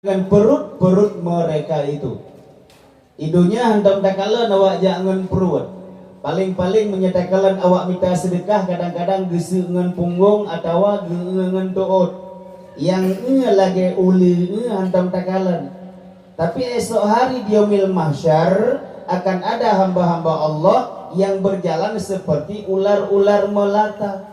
dengan perut-perut mereka itu. Idunya hantam takalan awak jangan perut. Paling-paling menyatakan awak minta sedekah kadang-kadang gesi dengan punggung atau dengan tuut. Yang lagi uli hantam takalan. Tapi esok hari di yaumil mahsyar akan ada hamba-hamba Allah yang berjalan seperti ular-ular melata.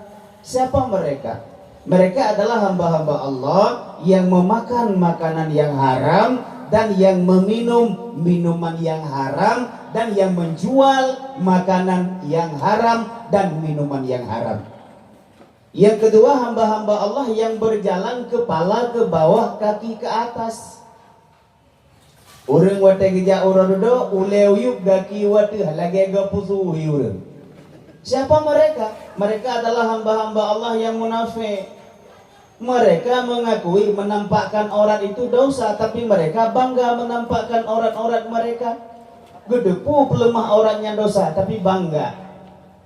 Siapa mereka? Mereka adalah hamba-hamba Allah yang memakan makanan yang haram dan yang meminum minuman yang haram dan yang menjual makanan yang haram dan minuman yang haram. Yang kedua, hamba-hamba Allah yang berjalan kepala ke bawah, kaki ke atas. Urang wate geja uradodo uleuyuk gaki wate lagi gapusu urang. Siapa mereka? Mereka adalah hamba-hamba Allah yang munafik. Mereka mengakui menampakkan aurat itu dosa, tapi mereka bangga menampakkan aurat-aurat mereka. Gedepu pelemah auratnya dosa, tapi bangga.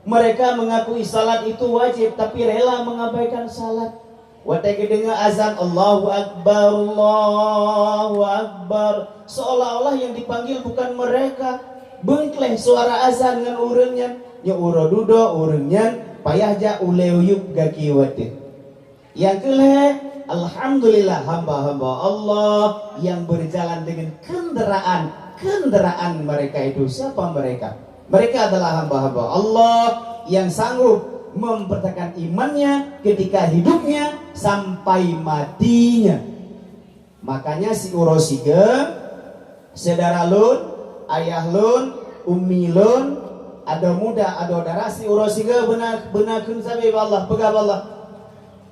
Mereka mengakui salat itu wajib, tapi rela mengabaikan salat. Watake dengar azan Allahu Akbar, Allahu Akbar, seolah-olah yang dipanggil bukan mereka. Bengkleh suara azan dengan urangnya, nya uradudo urangnya payah ja uleuyuk gaki wate. Yang kelima, alhamdulillah hamba-hamba Allah yang berjalan dengan kendaraan mereka itu. Siapa mereka? Mereka adalah hamba-hamba Allah yang sanggup mempertahankan imannya ketika hidupnya sampai matinya. Makanya si urosiga, saudara lun, ayah lun, ummi lun, ada muda, ada darah, si urosiga benar kun sabi Allah, pegab Allah.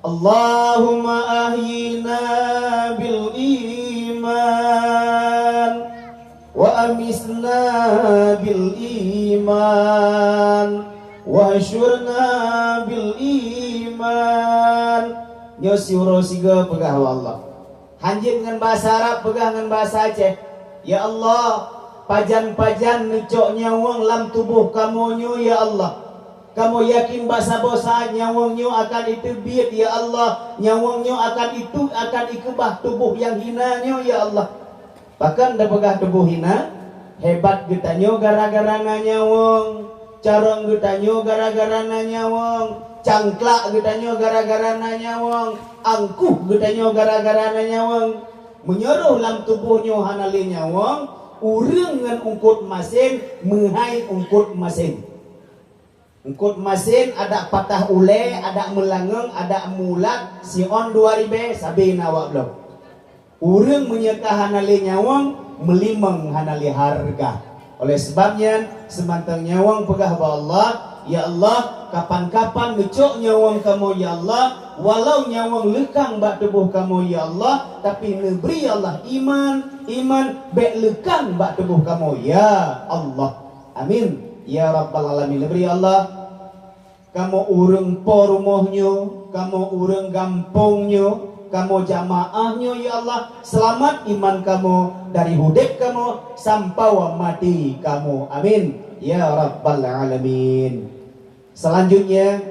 Allahumma ahyina bil iman wa amisna bil iman wa hasyurna bil iman. Nyosi urosiga pegah Allah. Hanjim dengan bahasa Arab, pegah dengan bahasa Aceh. Ya Allah, pajan-pajan necok nyawang lam tubuh kamu nyu ya Allah. Kamu yakin bahasa bosa nyawangnya akan itu biat ya Allah, nyawangnya akan ikubah tubuh yang hinanya ya Allah. Bahkan dah pegah tubuh hina, hebat getanyo gara-gara nyawang, carong getanyo gara-gara nyawang, cangklak getanyo gara-gara nyawang, angkuh getanyo gara-gara nyawang. Menyeruh lam tubuhnya hanali nyawang, urang ngan ungkut masin, menghai ungkut masin. Ungkut masin ada patah ule, ada melangeng, ada mulat, sion 2000 sabi nawak belum. Urang menyeka hanali nyawang, melimeng hanali harga. Oleh sebabnya semantang nyawang pegah ba Allah, ya Allah, kapan-kapan ngecok nyawang kamu ya Allah, walau nyawang lekang bak tubuh kamu ya Allah, tapi neberi Allah iman bek lekang bak tubuh kamu ya Allah. Amin. Ya Rabbal Alamin. Beri Allah, kamu urang po rumahnya, kamu urang gampungnya, kamu jamaahnya ya Allah, selamat iman kamu dari hudek kamu sampai mati kamu. Amin. Ya Rabbal Alamin. Selanjutnya,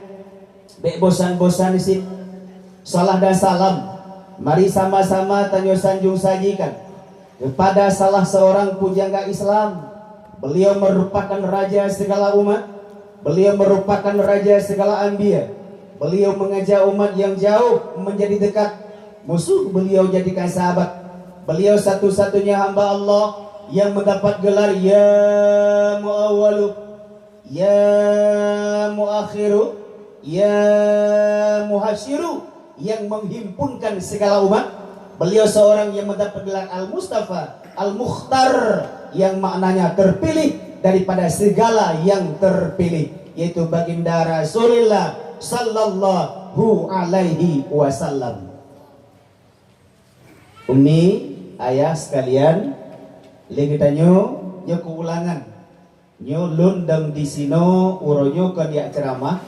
bek bosan-bosan sih, salah dan salam. Mari sama-sama tanyo sanjung sajikan kepada salah seorang pujangga Islam. Beliau merupakan raja segala umat. Beliau merupakan raja segala anbiya. Beliau mengajak umat yang jauh menjadi dekat. Musuh beliau jadikan sahabat. Beliau satu-satunya hamba Allah yang mendapat gelar ya muawwalu, ya muakhiru, ya muhasyiru, yang menghimpunkan segala umat. Beliau seorang yang mendapat gelar Al-Mustafa, Al-Mukhtar, yang maknanya terpilih daripada segala yang terpilih, yaitu baginda Rasulullah sallallahu alaihi wasallam. Umi, ayah sekalian, legitanyo nyo keulangan nyo lundang di sino uronyo ke dia ceramah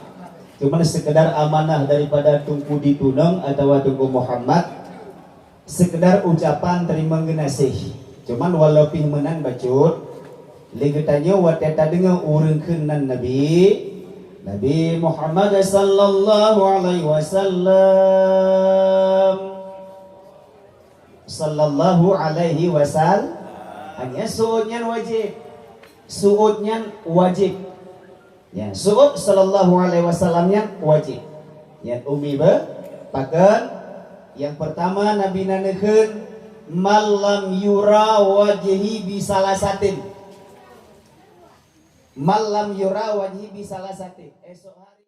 cuman sekedar amanah daripada Tunku Ditunang atau Tunku Muhammad, sekedar ucapan terima kasih. Cuman walaupun menan bacut legitanyo wateta dengan urang kenan Nabi Muhammad sallallahu alaihi wasallam sallallahu alaihi wasallam. Hanya suudnya wajib. Suudnya wajib. Ya, suud sallallahu alaihi wasallamnya wajib. Yang umi pakan yang pertama Nabi naneukeun malam yura wajhi bi salasatin. Malam yura wajhi bi salasatin. Esok hari